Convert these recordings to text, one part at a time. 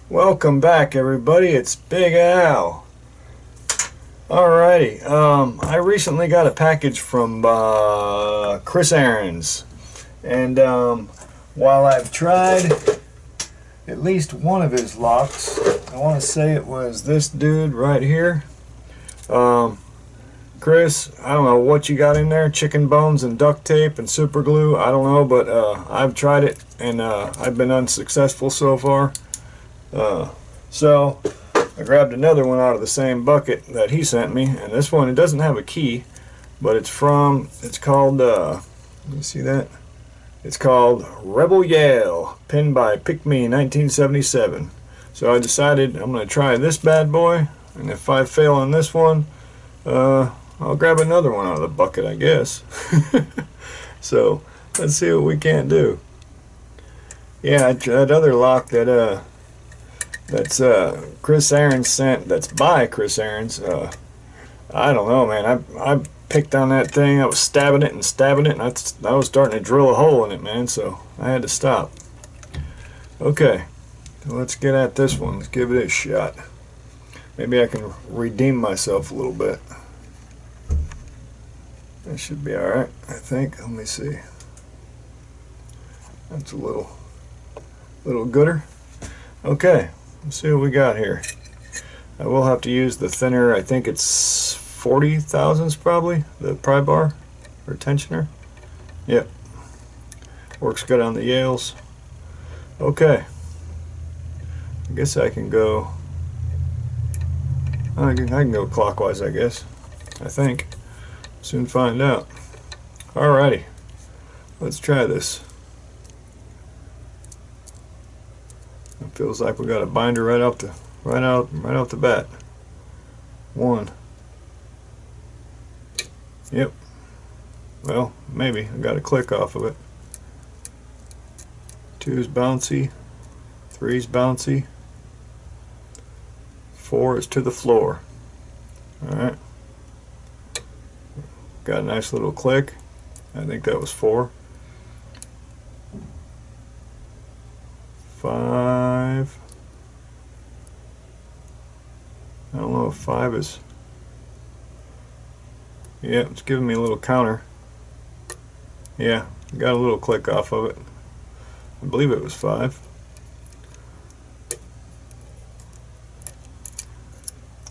Welcome back, everybody. It's Big Al. Alrighty, I recently got a package from Chris Aaron's, and while I've tried at least one of his locks, I want to say it was this dude right here. Chris, I don't know what you got in there, chicken bones and duct tape and super glue, I don't know, but I've tried it and I've been unsuccessful so far. So I grabbed another one out of the same bucket that he sent me, and this one, it doesn't have a key, but it's called, let me see that, it's called Rebal Yale, pinned by Pick Me 1977. So I decided I'm going to try this bad boy, and if I fail on this one, I'll grab another one out of the bucket, I guess. So let's see what we can do. Yeah, that other lock that's Chris Aaron's sent, that's by Chris Aaron's, I don't know, man. I picked on that thing. I was stabbing it, and I was starting to drill a hole in it, man, so I had to stop. Okay, so let's get at this one. Let's give it a shot. Maybe I can redeem myself a little bit. That should be alright, I think. Let me see. That's a little gooder. Okay, let's see what we got here. I will have to use the thinner, I think it's 40 thousandths probably, the pry bar or tensioner. Yep, works good on the Yales. Okay, I guess I can go, I can go clockwise, I guess. I think. Soon find out. Alrighty, let's try this. It feels like we got a binder right off the bat. One. Yep. Well, maybe I got a click off of it. Two's bouncy. Three's bouncy. Four is to the floor. Alright. Got a nice little click. I think that was 4. 5. I don't know if 5 is. Yeah, it's giving me a little counter. Yeah, got a little click off of it. I believe it was 5.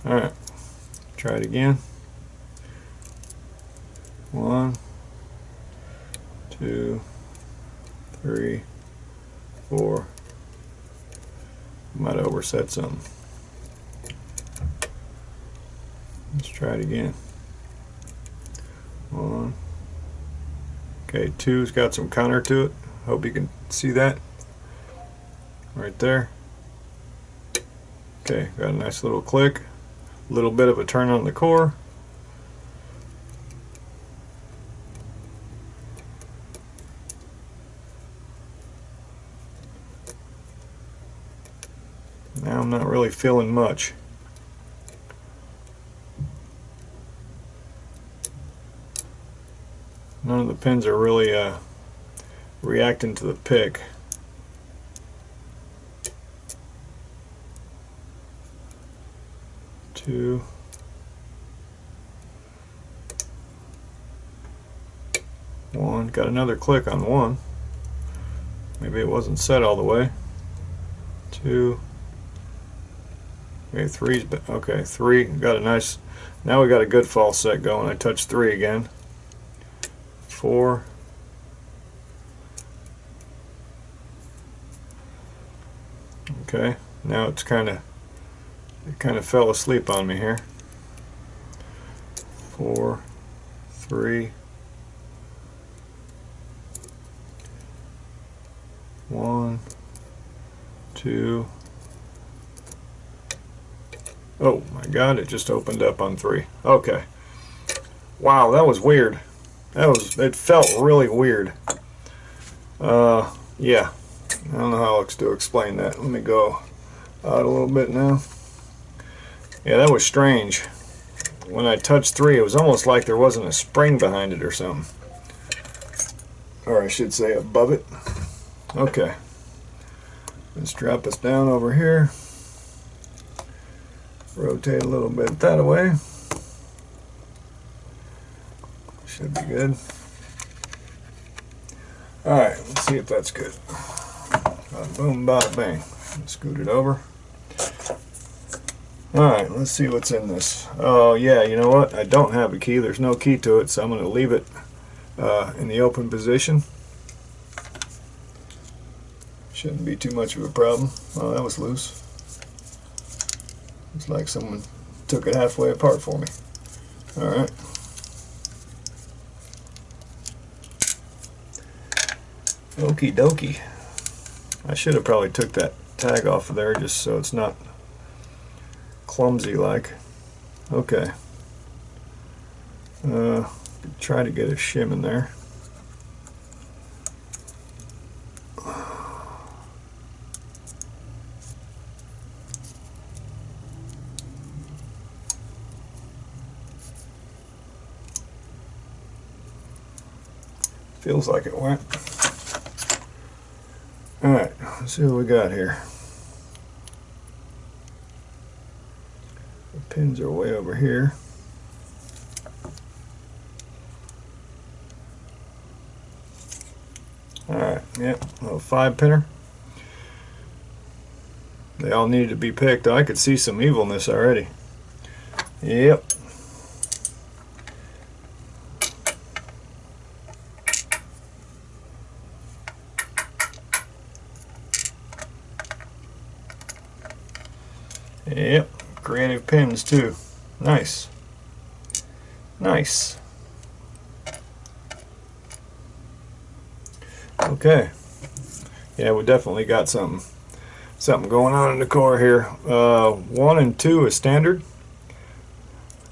Alright, try it again. 1, 2, 3, 4. Might have overset something. Let's try it again. 1. Okay, 2's got some counter to it. Hope you can see that. Right there. Okay, got a nice little click. A little bit of a turn on the core. Now I'm not really feeling much. None of the pins are really reacting to the pick. Two. One. Got another click on 1. Maybe it wasn't set all the way. 2. Okay, 3's, okay, 3, got a nice, now we got a good false set going. I touched 3 again. 4. Okay, now it kind of fell asleep on me here. 4, 3, 1, 2. Oh my God, it just opened up on 3. Okay. Wow, that was weird. It felt really weird. Yeah. I don't know how else to explain that. Let me go out a little bit now. Yeah, that was strange. When I touched 3, it was almost like there wasn't a spring behind it or something. Or I should say above it. Okay. Let's drop us down over here. rotate a little bit that way. Should be good. Alright, let's see if that's good. Bada boom, bada bang. Scoot it over. Alright, let's see what's in this. Oh yeah, you know what? I don't have a key. There's no key to it, so I'm going to leave it in the open position. Shouldn't be too much of a problem. Oh, that was loose. It's like someone took it halfway apart for me. Alright. Okie dokie. I should have probably took that tag off of there just so it's not clumsy like. Okay. Try to get a shim in there. Feels like it went. Alright, let's see what we got here. The pins are way over here. Alright, yep, a little 5-pinner. They all needed to be picked. I could see some evilness already. Yep. Yep, creative pins too. Nice. Nice. Okay. Yeah, we definitely got something going on in the core here. 1 and 2 is standard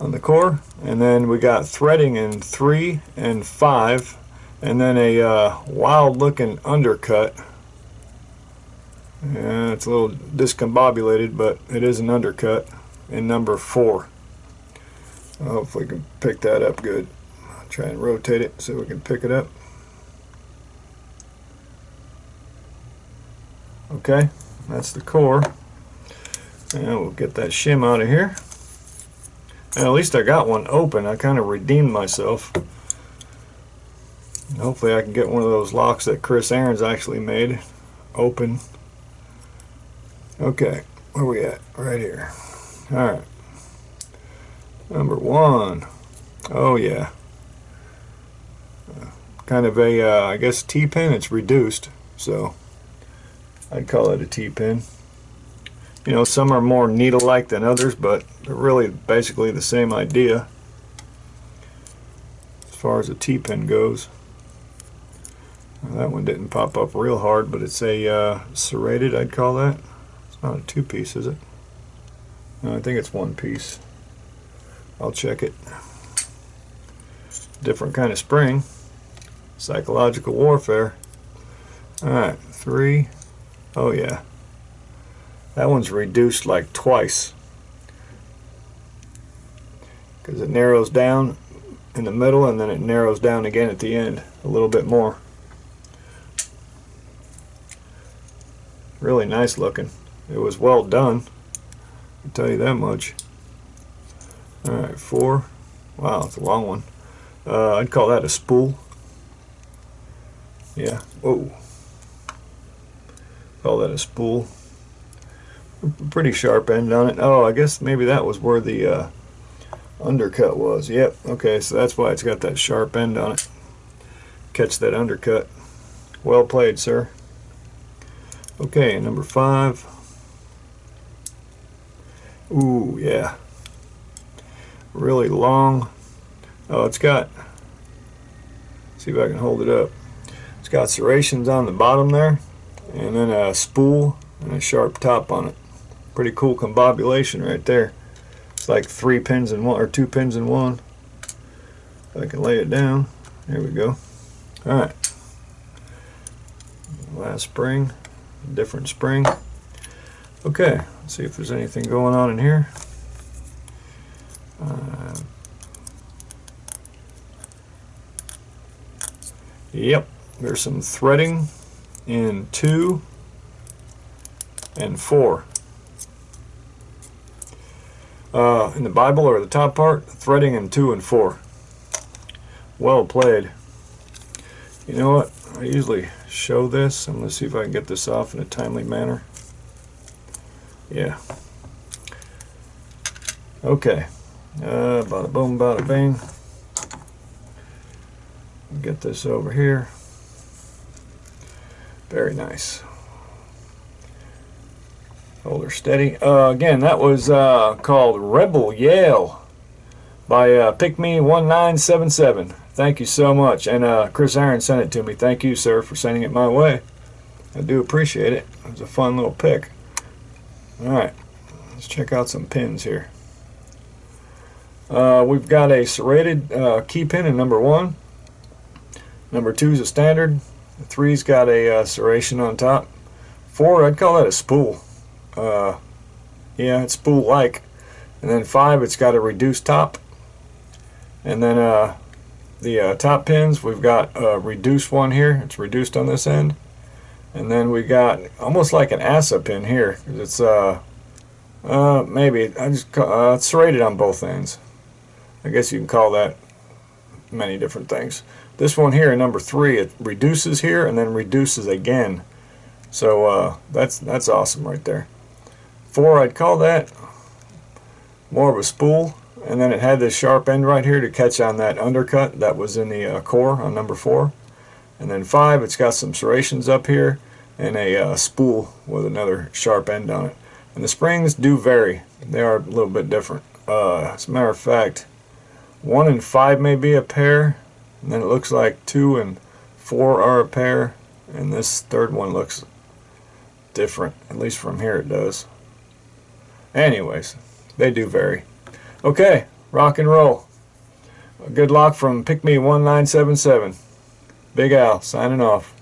on the core, and then we got threading in 3 and 5, and then a wild looking undercut. Yeah, it's a little discombobulated, but it is an undercut in number 4. Hopefully we can pick that up good. I'll try and rotate it so we can pick it up. Okay, that's the core. And we'll get that shim out of here. And at least I got one open. I kind of redeemed myself. And hopefully I can get one of those locks that Chris Aaron's actually made open. Okay, where we at? Right here. Alright. Number 1. Oh yeah. Kind of a, I guess, T-pin. It's reduced, so I'd call it a T-pin. You know, some are more needle-like than others, but they're really basically the same idea as far as a T-pin goes. Well, that one didn't pop up real hard, but it's a serrated, I'd call that. Not a 2-piece, is it? No, I think it's 1 piece. I'll check it. Different kind of spring. Psychological warfare. Alright, 3. Oh yeah. That one's reduced like twice. Because it narrows down in the middle and then it narrows down again at the end a little bit more. Really nice looking. It was well done, I'll tell you that much. Alright, 4. Wow, it's a long one. I'd call that a spool. Yeah, whoa. Call that a spool. Pretty sharp end on it. Oh, I guess maybe that was where the undercut was. Yep, okay, so that's why it's got that sharp end on it. Catch that undercut. Well played, sir. Okay, number 5. Ooh, yeah. Really long. Oh, it's got, see if I can hold it up. It's got serrations on the bottom there, and then a spool and a sharp top on it. Pretty cool combobulation right there. It's like 3 pins in one, or 2 pins in one. If I can lay it down. There we go. Alright. Last spring. Different spring. Okay, let's see if there's anything going on in here. Yep, there's some threading in 2 and 4. in the Bible, or the top part, threading in 2 and 4. Well played. You know what? I usually show this. I'm going to see if I can get this off in a timely manner. Yeah. Okay. Bada boom, bada bing. Get this over here. Very nice. Hold her steady. Again, that was called Rebal Yale by Pick Me 1977. Thank you so much. And Chris Aaron sent it to me. Thank you, sir, for sending it my way. I do appreciate it. It was a fun little pick. Alright, let's check out some pins here. We've got a serrated key pin in number 1. Number 2 is a standard. The 3's got a serration on top. 4, I'd call that a spool. Yeah, it's spool-like. And then 5, it's got a reduced top. And then the top pins, we've got a reduced one here. It's reduced on this end. And then we got almost like an ASA pin here. It's maybe I just it's serrated on both ends. I guess you can call that many different things. This one here, number 3, it reduces here and then reduces again. So that's awesome right there. 4, I'd call that more of a spool, and then it had this sharp end right here to catch on that undercut that was in the core on number 4. And then 5, it's got some serrations up here and a spool with another sharp end on it. And the springs do vary. They are a little bit different. As a matter of fact, 1 and 5 may be a pair, and then it looks like 2 and 4 are a pair, and this third one looks different. At least from here it does. Anyways, they do vary. Okay, rock and roll. Good luck from Pick Me 1977. Big Al signing off.